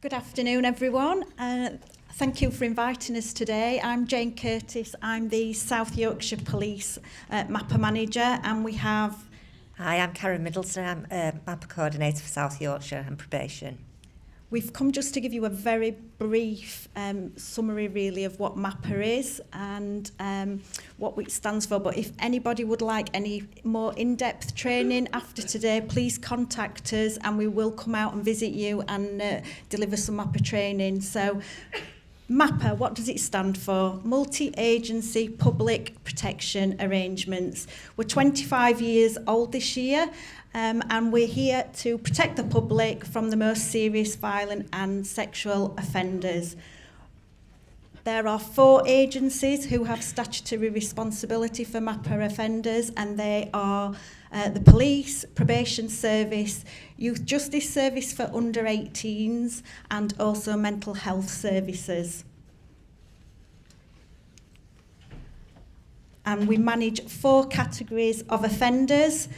Good afternoon, everyone. Thank you for inviting us today. I'm Jane Curtis. I'm the South Yorkshire Police MAPPA manager, and we have... Hi, I'm Karen Middleton. I'm MAPPA coordinator for South Yorkshire and probation. We've come just to give you a very brief summary, really, of what MAPPA is and what it stands for. But if anybody would like any more in-depth training after today, please contact us and we will come out and visit you and deliver some MAPPA training. So MAPPA, what does it stand for? Multi-Agency Public Protection Arrangements. We're 25 years old this year. And we're here to protect the public from the most serious violent and sexual offenders. There are 4 agencies who have statutory responsibility for MAPPA offenders, and they are the Police, Probation Service, Youth Justice Service for under 18s, and also Mental Health Services. And we manage 4 categories of offenders.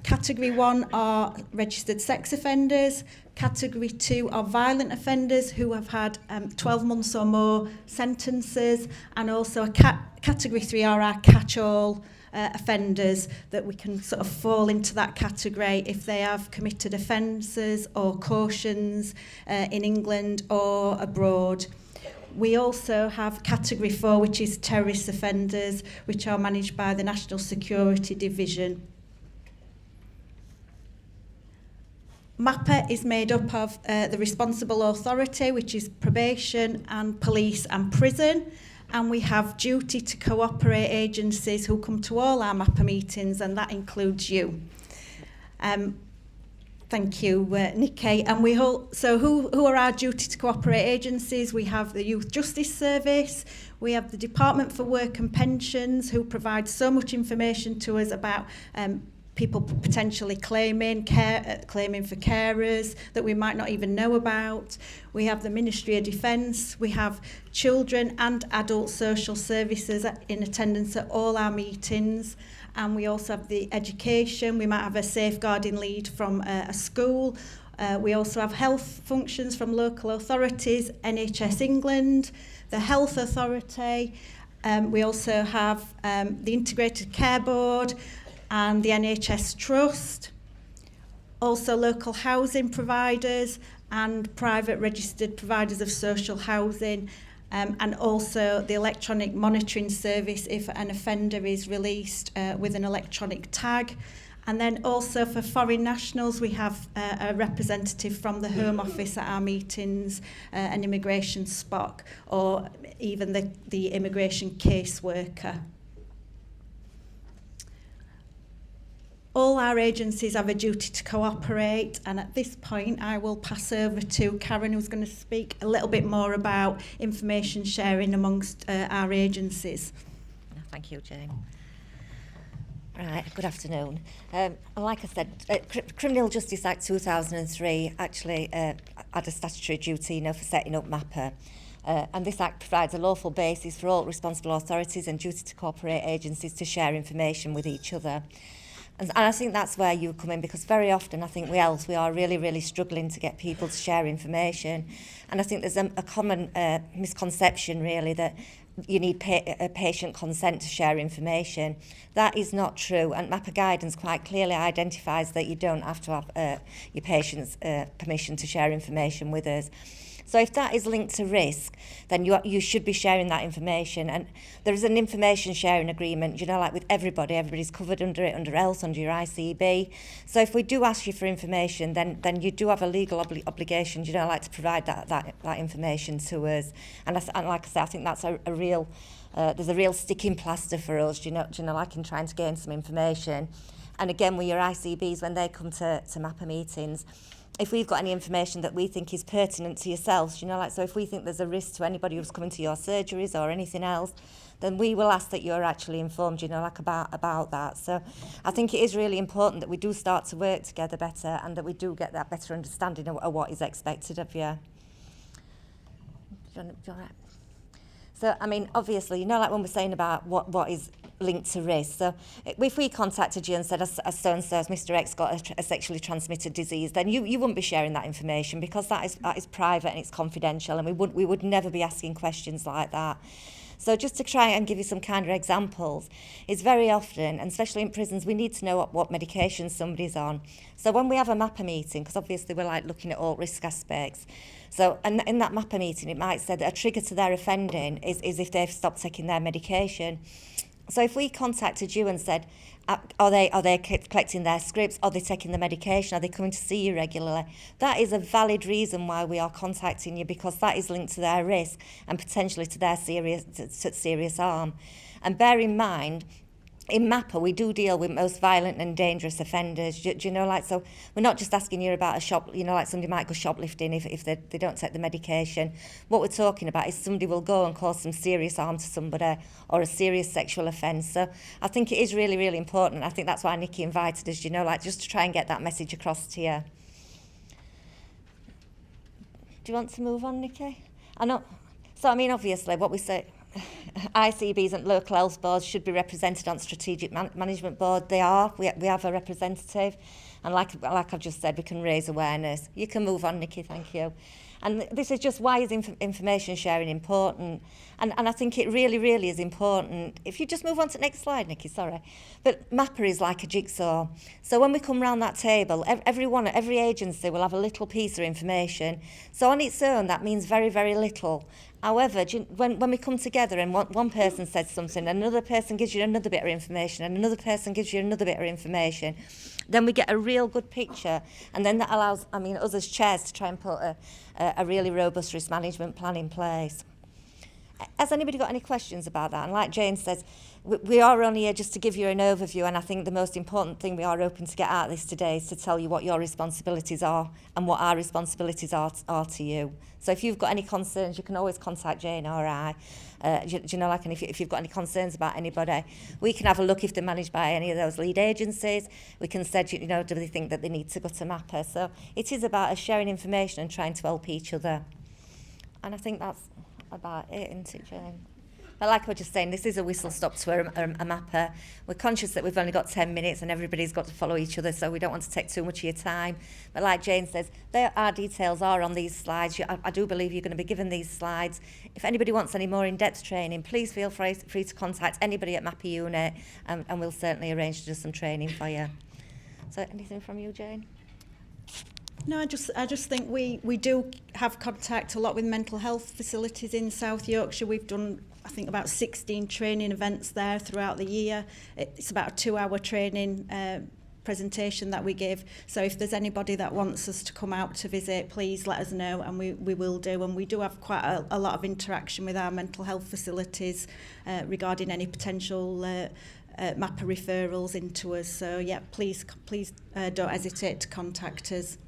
Category 1 are registered sex offenders. Category 2 are violent offenders who have had 12 months or more sentences. And also category 3 are our catch-all offenders that we can sort of fall into that category if they have committed offences or cautions in England or abroad. We also have category 4, which is terrorist offenders, which are managed by the National Security Division. MAPPA is made up of the responsible authority, which is probation and police and prison. And we have duty to cooperate agencies who come to all our MAPPA meetings, and that includes you. Thank you, Nikki. And who are our duty to cooperate agencies? We have the Youth Justice Service. We have the Department for Work and Pensions, who provide so much information to us about people potentially claiming for carers that we might not even know about. We have the Ministry of Defence. We have children and adult social services in attendance at all our meetings. And we also have the education. We might have a safeguarding lead from a school. We also have health functions from local authorities, NHS England, the Health Authority. We also have the Integrated Care Board and the NHS Trust. Also local housing providers and private registered providers of social housing. And also the electronic monitoring service if an offender is released with an electronic tag. And then also for foreign nationals, we have a representative from the Home Office at our meetings, an immigration SPOC, or even the immigration caseworker. All our agencies have a duty to cooperate, and at this point I will pass over to Karen, who's going to speak a little bit more about information sharing amongst our agencies. Thank you, Jane. Right, good afternoon. Like I said, Criminal Justice Act 2003 actually had a statutory duty for setting up MAPPA. And this Act provides a lawful basis for all responsible authorities and duty to cooperate agencies to share information with each other. And I think that's where you come in, because very often I think we are really, really struggling to get people to share information. And I think there's a common misconception, really, that you need patient consent to share information. That is not true, and MAPPA guidance quite clearly identifies that you don't have to have your patient's permission to share information with us. So if that is linked to risk, then you should be sharing that information. And there is an information sharing agreement, like with everybody. Everybody's covered under it, under health, under your ICB. So if we do ask you for information, then you do have a legal obligation, like to provide that information to us. And like I say, I think that's a real, there's a real sticking plaster for us, like in trying to gain some information. And again, with your ICBs, when they come to MAPPA meetings, if we've got any information that we think is pertinent to yourselves, so if we think there's a risk to anybody who's coming to your surgeries or anything else, then we will ask that you're actually informed, about that. So I think it is really important that we do start to work together better and that we do get that better understanding of what is expected of you. So, obviously, like when we're saying about what is linked to risk. So if we contacted you and said, as so-and-so, as Mr X got a sexually transmitted disease, then you wouldn't be sharing that information, because that is private and it's confidential, and we would never be asking questions like that. So just to try and give you some kind of examples, is very often, and especially in prisons, we need to know what medication somebody's on. So when we have a MAPPA meeting, because obviously we're like looking at all risk aspects, so and in that MAPPA meeting it might say that a trigger to their offending is if they've stopped taking their medication. So if we contacted you and said, are they collecting their scripts? Are they taking the medication? Are they coming to see you regularly? That is a valid reason why we are contacting you, because that is linked to their risk and potentially to their serious harm. And bear in mind, in MAPPA, we do deal with most violent and dangerous offenders. Do you know, like, so we're not just asking you about a shop, you know, like somebody might go shoplifting if they don't take the medication. What we're talking about is somebody will go and cause some serious harm to somebody, or a serious sexual offence. So I think it is really, really important. I think that's why Nikki invited us, you know, like, just to try and get that message across to you. Do you want to move on, Nikki? I know. So, I mean, obviously, what we say, ICBs and local health boards should be represented on strategic management board. They are. We have a representative, and like I've just said, we can raise awareness. You can move on, Nikki. Thank you. And this is just why is information sharing important. And I think it really, really is important. If you just move on to the next slide, Nikki, sorry. But MAPPA is like a jigsaw. So when we come round that table, every agency will have a little piece of information. So on its own, that means very, very little. However, when we come together and one person says something, another person gives you another bit of information, and another person gives you another bit of information, then we get a real good picture. And then that allows, I mean, us as chairs to try and put a really robust risk management plan in place. Has anybody got any questions about that? And like Jane says, we are only here just to give you an overview, and I think the most important thing we are hoping to get out of this today is to tell you what your responsibilities are and what our responsibilities are to you. So if you've got any concerns, you can always contact Jane or I. Do you know, like, and if you've got any concerns about anybody, we can have a look if they're managed by any of those lead agencies. We can say, you know, do they think that they need to go to MAPPA? So it is about us sharing information and trying to help each other. And I think that's about it, isn't it, Jane? But like I was just saying, this is a whistle-stop tour, a MAPPA. We're conscious that we've only got 10 minutes and everybody's got to follow each other, so we don't want to take too much of your time. But like Jane says, our details are on these slides. I do believe you're going to be given these slides. If anybody wants any more in-depth training, please feel free to contact anybody at MAPPA unit, and we'll certainly arrange to do some training for you. So anything from you, Jane? No, I just think we do have contact a lot with mental health facilities in South Yorkshire. We've done, I think, about 16 training events there throughout the year. It's about a 2-hour training presentation that we give. So if there's anybody that wants us to come out to visit, please let us know, and we will do. And we do have quite a lot of interaction with our mental health facilities regarding any potential MAPPA referrals into us. So yeah, please don't hesitate to contact us.